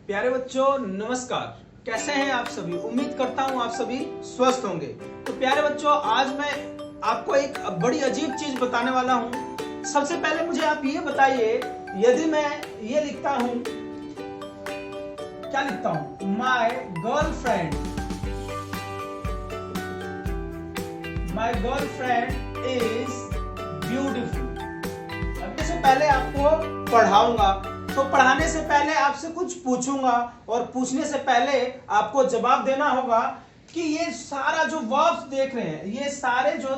प्यारे बच्चों नमस्कार। कैसे हैं आप सभी? उम्मीद करता हूं आप सभी स्वस्थ होंगे। तो प्यारे बच्चों, आज मैं आपको एक बड़ी अजीब चीज बताने वाला हूं। सबसे पहले मुझे आप ये बताइए, यदि मैं ये लिखता हूं, क्या लिखता हूं? My girlfriend is beautiful. अब इससे पहले आपको पढ़ाऊंगा, तो पढ़ाने से पहले आपसे कुछ पूछूंगा और पूछने से पहले आपको जवाब देना होगा कि ये सारा जो वर्ड्स देख रहे हैं, ये सारे जो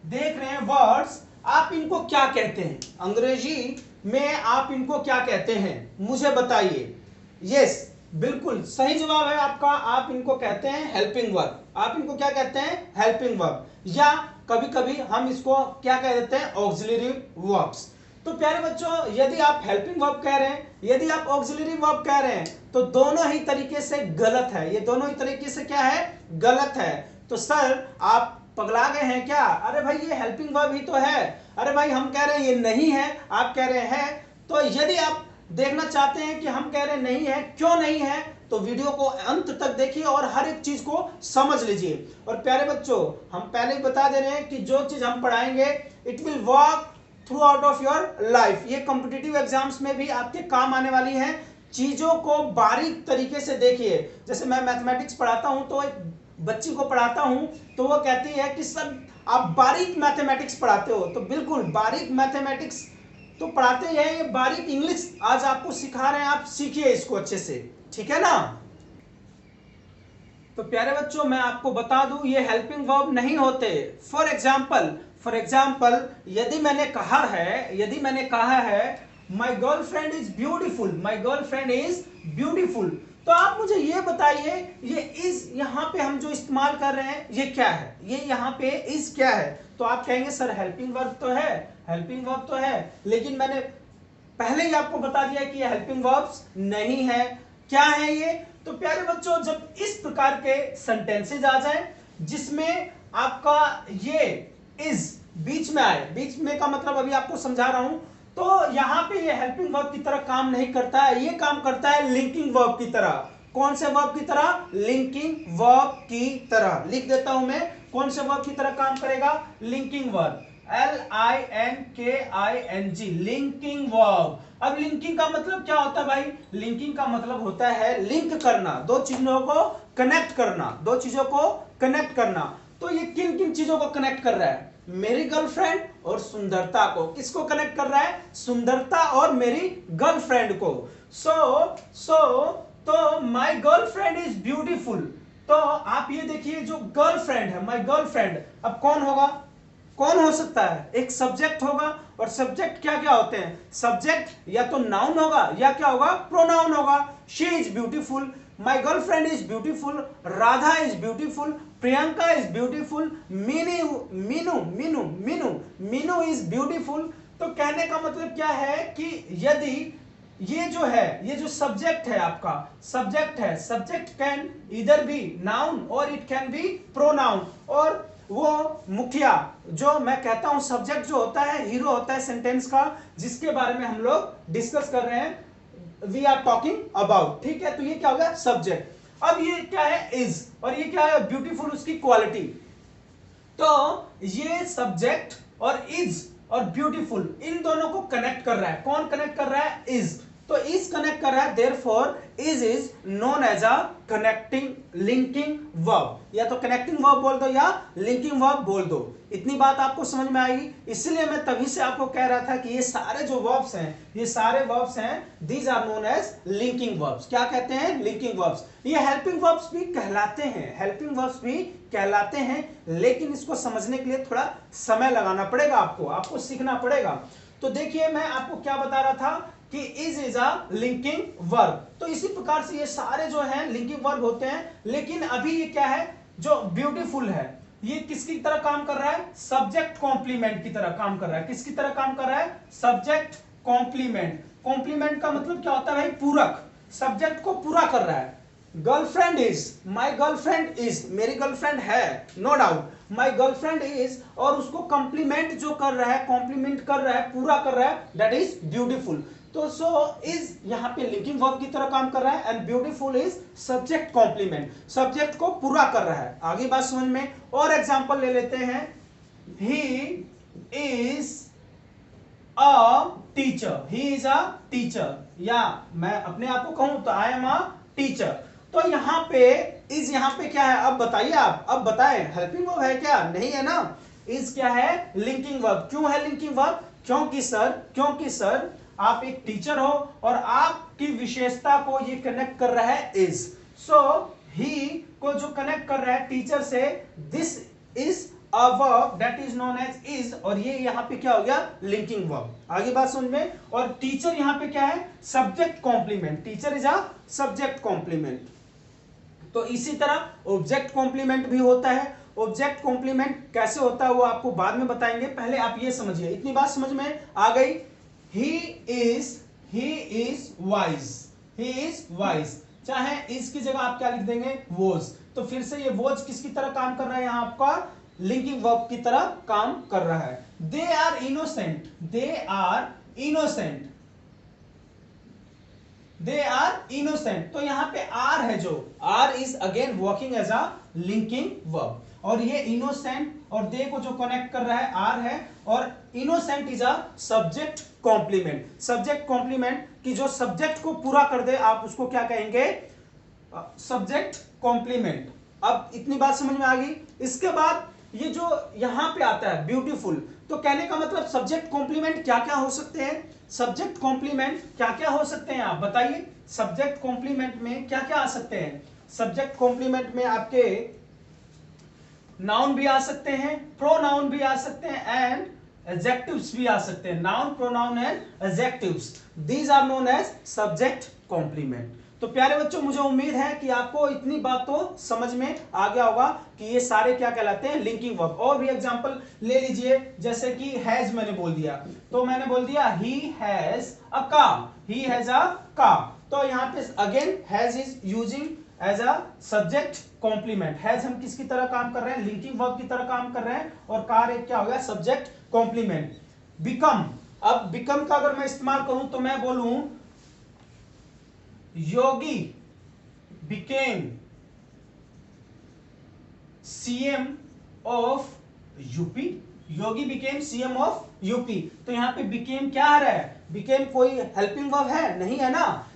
देख रहे हैं वर्ड्स, आप इनको क्या कहते हैं? अंग्रेजी में आप इनको क्या कहते हैं? मुझे बताइए। यस, बिल्कुल सही जवाब है आपका। आप इनको कहते हैं हेल्पिंग वर्ब। आप इनको क्या कहते हैं? हेल्पिंग वर्ब, या कभी कभी हम इसको क्या कह देते हैं? Auxiliary verbs. तो प्यारे बच्चों, यदि आप हेल्पिंग वर्ब कह रहे हैं, यदि आप ऑक्सिलरी वर्ब कह रहे हैं, तो दोनों ही तरीके से गलत है। ये दोनों ही तरीके से क्या है? गलत है। तो सर आप पगला गए हैं क्या? अरे भाई ये हेल्पिंग वर्ब ही तो है। अरे भाई हम कह रहे हैं ये नहीं है, आप कह रहे हैं। तो यदि आप देखना चाहते हैं कि हम कह रहे हैं नहीं है, क्यों नहीं है, तो वीडियो को अंत तक देखिए और हर एक चीज को समझ लीजिए। और प्यारे बच्चों, हम पहले ही बता दे रहे हैं कि जो चीज हम पढ़ाएंगे it will work through out of your life. ये कॉम्पिटिटिव एग्जाम्स में भी आपके काम आने वाली हैं। चीजों को बारीक तरीके से देखिए। जैसे मैं मैथमेटिक्स पढ़ाता हूं, तो एक बच्ची को पढ़ाता हूं, तो वो कहती है कि सर आप बारीक मैथमेटिक्स पढ़ाते हो। तो बिल्कुल बारीक मैथमेटिक्स तो पढ़ाते हैं, ये बारीक इंग्लिश आज आपको सिखा रहे हैं, आप सीखिए इसको अच्छे से, ठीक है ना? तो प्यारे बच्चों, मैं आपको बता दूं, ये हेल्पिंग वर्ब नहीं होते। फॉर एग्जाम्पल यदि मैंने कहा है माई गर्लफ्रेंड इज ब्यूटीफुल, तो आप मुझे ये बताइए, ये इज यहाँ पे हम जो इस्तेमाल कर रहे हैं ये क्या है? ये यहाँ पे इज क्या है? तो आप कहेंगे सर हेल्पिंग वर्ब तो है, लेकिन मैंने पहले ही आपको बता दिया कि ये हेल्पिंग वर्ब्स नहीं है। क्या है ये? तो प्यारे बच्चों, जब इस प्रकार के सेंटेंसेज आ जाए जिसमें आपका ये इज बीच में आए, बीच में का मतलब अभी आपको समझा रहा हूं, तो यहां पे ये हेल्पिंग वर्ब की तरह काम नहीं करता है, ये काम करता है लिंकिंग वर्ब की तरह। कौन से वर्ब की तरह? लिंकिंग वर्ब की तरह। लिख देता हूं मैं, कौन से वर्ब की तरह काम करेगा? Linking verb, LINKING, linking verb. अब लिंकिंग का मतलब क्या होता है भाई? लिंकिंग का मतलब होता है लिंक करना, दो चीजों को कनेक्ट करना। तो ये किन किन चीजों को कनेक्ट कर रहा है? मेरी गर्लफ्रेंड और सुंदरता को। किसको कनेक्ट कर रहा है? सुंदरता और मेरी गर्लफ्रेंड को। तो माई गर्लफ्रेंड इज ब्यूटीफुल। तो आप ये देखिए, जो गर्लफ्रेंड है, माई गर्लफ्रेंड, अब कौन होगा? कौन हो सकता है? एक सब्जेक्ट होगा। और सब्जेक्ट क्या क्या होते हैं? सब्जेक्ट या तो नाउन होगा या क्या होगा? प्रोनाउन होगा। She is beautiful, my girlfriend is beautiful, Radha is beautiful, Priyanka is beautiful, Meenu is beautiful. तो कहने का मतलब क्या है कि यदि ये जो है, ये जो सब्जेक्ट है आपका, सब्जेक्ट कैन इधर बी नाउन और इट कैन बी प्रोनाउन। और वो मुखिया, जो मैं कहता हूं सब्जेक्ट जो होता है, हीरो होता है सेंटेंस का, जिसके बारे में हम लोग डिस्कस कर रहे हैं, वी आर टॉकिंग अबाउट, ठीक है? तो ये क्या हो गया? सब्जेक्ट। अब ये क्या है? इज। और ये क्या है? ब्यूटीफुल, उसकी क्वालिटी। तो ये सब्जेक्ट और इज और ब्यूटीफुल, इन दोनों को कनेक्ट कर रहा है। कौन कनेक्ट कर रहा है? इज। तो इज कनेक्ट कर रहा है, therefore is known as a connecting linking verb. या तो कनेक्टिंग वर्ब बोल दो या लिंकिंग वर्ब बोल दो। इतनी बात आपको समझ में आएगी। इसलिए मैं तभी से आपको कह रहा था कि ये सारे जो वर्ब्स हैं, ये सारे वर्ब्स हैं, these are known as linking verbs. क्या कहते हैं? Linking verbs. ये हेल्पिंग वर्ब्स भी कहलाते हैं, लेकिन इसको समझने के लिए थोड़ा समय लगाना पड़ेगा, आपको सीखना पड़ेगा। तो देखिए, मैं आपको क्या बता रहा था कि इज अ लिंकिंग वर्ब। तो इसी प्रकार से ये सारे जो हैं लिंकिंग वर्ब होते हैं। लेकिन अभी ये क्या है? जो ब्यूटीफुल है, ये किसकी तरह काम कर रहा है? सब्जेक्ट कॉम्प्लीमेंट की तरह काम कर रहा है। किसकी तरह काम कर रहा है? Subject complement. कॉम्प्लीमेंट का मतलब क्या होता है भाई? पूरक। सब्जेक्ट को पूरा कर रहा है। Girlfriend is, my girlfriend is, मेरी गर्लफ्रेंड है, no doubt, my girlfriend is, और उसको कॉम्प्लीमेंट जो कर रहा है, कॉम्प्लीमेंट कर रहा है, पूरा कर रहा है, दैट इज ब्यूटीफुल। तो सो इज यहाँ पे लिंकिंग वर्ब की तरह काम कर रहा है, and beautiful is subject complement, subject को पूरा कर रहा है। आगे बात समझ में, और एग्जांपल ले लेते हैं। He is a teacher, he is a teacher, या मैं अपने आप को कहूं तो आई एम अ टीचर। तो यहाँ पे इज, यहाँ पे क्या है अब बताइए आप, अब बताएं, हेल्पिंग वर्ब है क्या? नहीं है ना। इज क्या है? Linking verb. क्यों है लिंकिंग वर्ब? क्योंकि सर आप एक टीचर हो और आपकी विशेषता को ये कनेक्ट कर रहा है इज। सो ही को जो कनेक्ट कर रहा है टीचर से, this is a verb that is known as is, और ये यहाँ पे क्या हो गया? Linking verb. आगे बात समझ में। और टीचर यहाँ पे क्या है? Subject complement, teacher is a subject complement. तो इसी तरह ऑब्जेक्ट कॉम्प्लीमेंट भी होता है। ऑब्जेक्ट कॉम्प्लीमेंट कैसे होता है वो आपको बाद में बताएंगे, पहले आप ये समझिए, इतनी बात समझ में आ गई। ही इज वाइज, चाहे इस की जगह आप क्या लिख देंगे? वॉज। तो फिर से ये वॉज किसकी तरह काम कर रहा है? यहाँ आपका लिंकिंग वर्ब की तरह काम कर रहा है। They are innocent, they are innocent. तो यहाँ पे आर है, जो are is again working as a linking verb, और ये इनोसेंट और दे को जो कनेक्ट कर रहा है आर है, और innocent is a subject complement. Subject complement की जो सब्जेक्ट को पूरा कर दे आप उसको क्या कहेंगे? Subject complement. अब इतनी बात समझ में आ गई। इसके बाद ये जो यहां पे आता है ब्यूटीफुल, तो कहने का मतलब सब्जेक्ट कॉम्प्लीमेंट क्या क्या हो सकते हैं? सब्जेक्ट कॉम्प्लीमेंट क्या क्या हो सकते हैं आप बताइए। सब्जेक्ट कॉम्प्लीमेंट में क्या क्या आ सकते हैं? सब्जेक्ट कॉम्प्लीमेंट में आपके नाउन भी आ सकते हैं, प्रोनाउन भी आ सकते हैं, एंड एडजेक्टिव्स भी आ सकते हैं। Noun, pronoun and adjectives, these are known as subject complement. तो प्यारे बच्चों, मुझे उम्मीद है कि आपको इतनी बात तो समझ में आ गया होगा कि ये सारे क्या कहलाते हैं? Linking verb. और भी एग्जांपल ले लीजिए, जैसे कि हैज मैंने बोल दिया, तो मैंने बोल दिया he has a car, he has a car. तो यहाँ पे again has is using as a subject complement. Has हम किसकी तरह काम कर रहे हैं? लिंकिंग वर्ब की तरह काम कर रहे हैं, और कार एक क्या हो गया? Subject complement. बिकम, अब बिकम का अगर मैं इस्तेमाल करूं तो मैं बोलूं Yogi became CM of UP, Yogi became CM of UP. तो यहां पे became क्या आ रहा है? became कोई हेल्पिंग वर्ब है? नहीं है ना।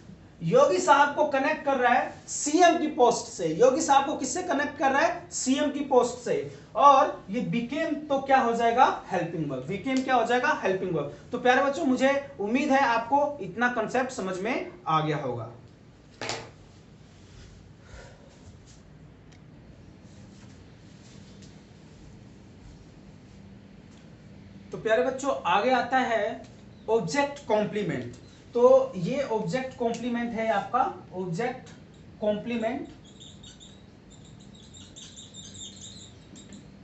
योगी साहब को कनेक्ट कर रहा है सीएम की पोस्ट से। योगी साहब को किससे कनेक्ट कर रहा है? सीएम की पोस्ट से। और ये बिकेम तो क्या हो जाएगा? Helping verb. बिकेम क्या हो जाएगा? Helping verb. तो प्यारे बच्चों, मुझे उम्मीद है आपको इतना कंसेप्ट समझ में आ गया होगा। तो प्यारे बच्चों, आगे आता है ऑब्जेक्ट कॉम्प्लीमेंट। तो ये ऑब्जेक्ट कॉम्प्लीमेंट है आपका, ऑब्जेक्ट कॉम्प्लीमेंट।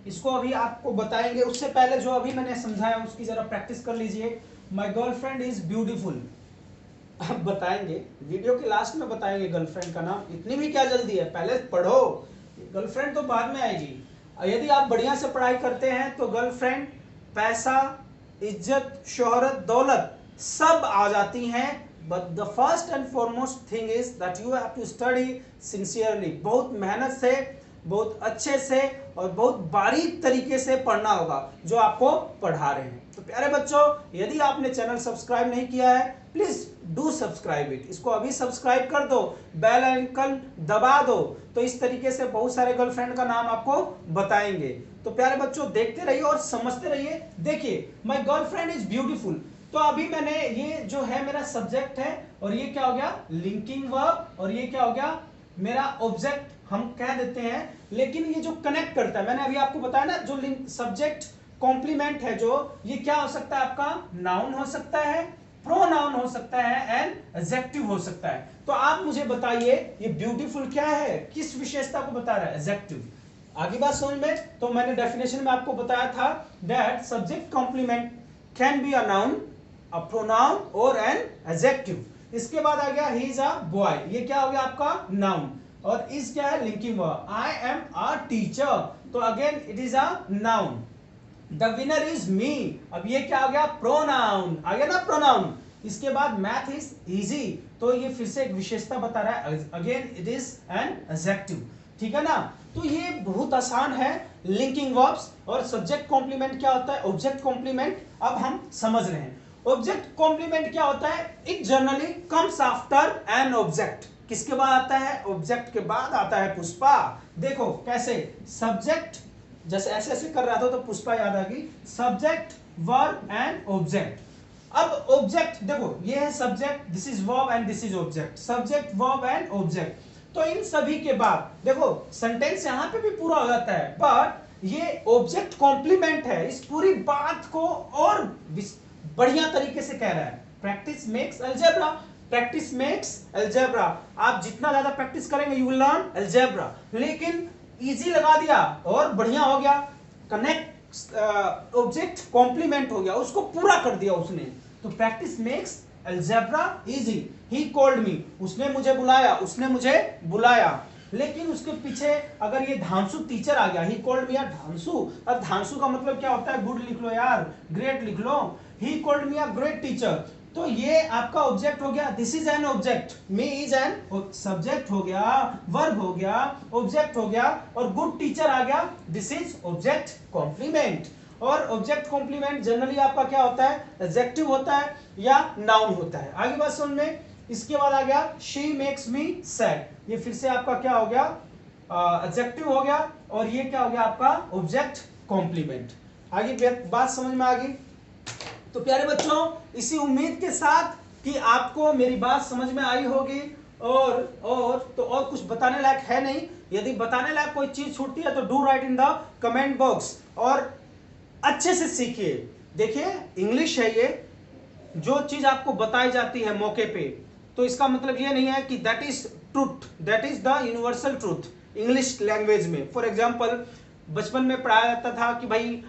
इसको अभी आपको बताएंगे, उससे पहले जो अभी मैंने समझाया उसकी जरा प्रैक्टिस कर लीजिए। माई गर्लफ्रेंड इज ब्यूटीफुल। अब बताएंगे, वीडियो के लास्ट में बताएंगे गर्लफ्रेंड का नाम। इतनी भी क्या जल्दी है, पहले पढ़ो, गर्लफ्रेंड तो बाद में आएगी। यदि आप बढ़िया से पढ़ाई करते हैं तो गर्लफ्रेंड, पैसा, इज्जत, शोहरत, दौलत सब आ जाती हैं। But the first and foremost thing is that you have to study sincerely. बहुत मेहनत से, बहुत अच्छे से और बहुत बारीक तरीके से पढ़ना होगा जो आपको पढ़ा रहे हैं। तो प्यारे बच्चों, यदि आपने चैनल सब्सक्राइब नहीं किया है, प्लीज डू सब्सक्राइब इट। इसको अभी सब्सक्राइब कर दो, बेल आइकन दबा दो। तो इस तरीके से बहुत सारे गर्लफ्रेंड का नाम आपको बताएंगे। तो प्यारे बच्चों, देखते रहिए और समझते रहिए। देखिए, माय गर्लफ्रेंड इज ब्यूटीफुल। तो अभी मैंने ये जो है मेरा सब्जेक्ट है, और ये क्या हो गया? लिंकिंग वर्ब, और ये क्या हो गया? मेरा ऑब्जेक्ट हम कह देते हैं। लेकिन ये जो कनेक्ट करता है, मैंने अभी आपको बताया ना, जो सब्जेक्ट कॉम्प्लीमेंट है, जो ये क्या हो सकता है आपका? नाउन हो सकता है, प्रोनाउन हो सकता है, एंड एडजेक्टिव हो सकता है। तो आप मुझे बताइए, ये ब्यूटीफुल क्या है? किस विशेषता को बता रहा है? एडजेक्टिव। आगे बात समझ में। तो मैंने डेफिनेशन में आपको बताया था that subject complement can be a noun, a pronoun और एन एडजेक्टिव। इसके बाद आ गया ही इज अ बॉय, ये क्या हो गया आपका? नाउन। और इज क्या है? Linking verb. I am a teacher, तो again it is a noun. The winner is me, अब ये क्या आ गया? प्रोनाउन आ गया ना, प्रोनाउन। इसके बाद मैथ इज इजी, तो ये फिर से एक विशेषता बता रहा है, again it is an adjective, ठीक है ना। तो ये बहुत आसान है, लिंकिंग वर्ब्स। और सब्जेक्ट कॉम्प्लीमेंट क्या होता है, ऑब्जेक्ट कॉम्प्लीमेंट, अब हम समझ रहे हैं। ऑब्जेक्ट कॉम्प्लीमेंट क्या होता है, it generally comes after an object. किसके बाद आता है, ऑब्जेक्ट के बाद आता है पुष्पा। देखो कैसे, सब्जेक्ट, जैसे ऐसे ऐसे कर रहा था तो पुष्पा याद आ गई, सब्जेक्ट वर्ब एंड ऑब्जेक्ट। अब ऑब्जेक्ट देखो, ये है subject, this is verb and this is object, subject verb and object. तो इन सभी के बाद देखो सेंटेंस यहां पे भी पूरा हो जाता है, बट ये ऑब्जेक्ट कॉम्प्लीमेंट है, इस पूरी बात को और बढ़िया तरीके से कह रहा है। Practice makes algebra, practice makes algebra. आप जितना ज्यादा प्रैक्टिस करेंगे यू विल लर्न अलजेब्रा। लेकिन इजी लगा दिया और बढ़िया हो गया, कनेक्ट ऑब्जेक्ट कॉम्प्लीमेंट हो गया, उसको पूरा कर दिया उसने। तो प्रैक्टिस मेक्स अलजेब्रा इजी। ही कॉल्ड मी, उसने मुझे बुलाया, उसने मुझे बुलाया। लेकिन उसके पीछे अगर ये धांसू टीचर आ गया, ही कॉल्ड मी या धांसू, अब धांसू का मतलब क्या होता है, गुड लिख लो यार, ग्रेट लिख लो। He called me a great teacher, तो ये आपका ऑब्जेक्ट हो गया, this is an object, me is an subject हो गया, वर्ब हो गया, ऑब्जेक्ट हो गया, और गुड टीचर आ गया, दिस इज ऑब्जेक्ट कॉम्प्लीमेंट। और ऑब्जेक्ट कॉम्प्लीमेंट जनरली आपका क्या होता है, एडजेक्टिव होता है या नाउन होता है। आगे बात समझ में। इसके बाद आ गया शी मेक्स मी सैड, ये फिर से आपका क्या हो गया, एडजेक्टिव हो गया, और ये क्या हो गया आपका ऑब्जेक्ट कॉम्प्लीमेंट। आगे बात समझ में आ गई। तो प्यारे बच्चों, इसी उम्मीद के साथ कि आपको मेरी बात समझ में आई होगी, और कुछ बताने लायक है नहीं। यदि बताने लायक कोई चीज छूटती है तो do right in the comment box, और अच्छे से सीखिए। देखिए इंग्लिश है ये, जो चीज आपको बताई जाती है मौके पे, तो इसका मतलब ये नहीं है कि that is truth, that is the universal truth English language में। फॉर एग्जांपल बचपन में पढ़ाया जाता था कि भाई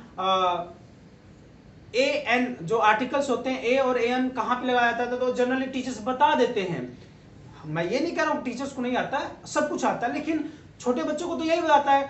ए एन जो आर्टिकल्स होते हैं, ए और ए एन कहाँ पे लगाया जाता था, तो जनरली टीचर्स बता देते हैं। मैं ये नहीं कह रहा हूँ टीचर्स को नहीं आता है, सब कुछ आता है, लेकिन छोटे बच्चों को तो यही बताता है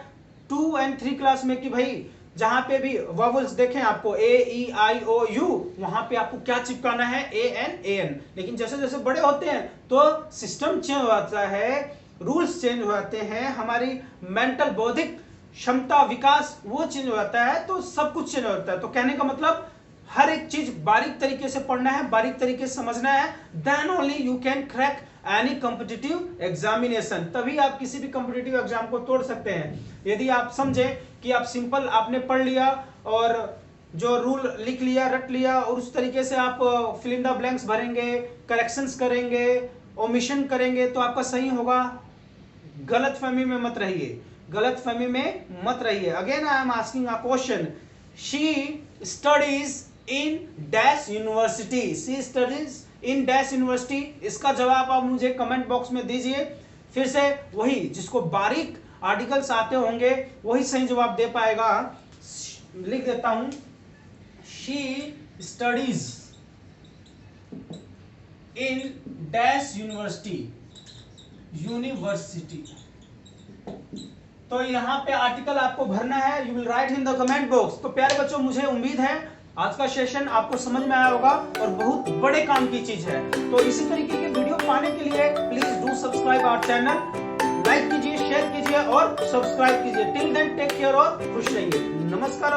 2 और 3 क्लास में कि भाई जहां पे भी वॉवल्स देखें आपको ए ई आई ओ यू, वहां पे आपको क्या चिपकाना है, ए एन। लेकिन जैसे जैसे बड़े होते हैं तो सिस्टम चेंज हो जाता है, रूल्स चेंज हो जाते हैं, हमारी मेंटल बौद्धिक क्षमता विकास वो चेंज हो जाता है, तो सब कुछ चेंज हो जाता है। तो कहने का मतलब हर एक चीज बारीक तरीके से पढ़ना है, बारीक तरीके से समझना है, then only you can crack any competitive examination. तभी आप किसी भी कॉम्पिटिटिव एग्जाम को तोड़ सकते हैं। यदि आप समझे कि आप सिंपल आपने पढ़ लिया और जो रूल लिख लिया, रट लिया, और उस तरीके से आप फिल इन द ब्लैंक्स भरेंगे, करेक्शंस करेंगे, ओमिशन करेंगे, तो आपका सही होगा। गलतफहमी में मत रहिए, गलतफहमी में मत रहिए। Again I am asking a question, she studies in dash university, she studies in dash university, इसका जवाब आप मुझे कमेंट बॉक्स में दीजिए। फिर से वही जिसको बारीक आर्टिकल्स आते होंगे वही सही जवाब दे पाएगा। लिख देता हूं, she studies in dash university, तो यहां पे आर्टिकल आपको भरना है, you will write in the comment box. तो प्यारे बच्चों, मुझे उम्मीद है आज का सेशन आपको समझ में आया होगा और बहुत बड़े काम की चीज है। तो इसी तरीके के वीडियो पाने के लिए please do subscribe our channel, like कीजिए, शेयर कीजिए और सब्सक्राइब कीजिए। टिल देन टेक केयर और खुश रहिए। नमस्कार।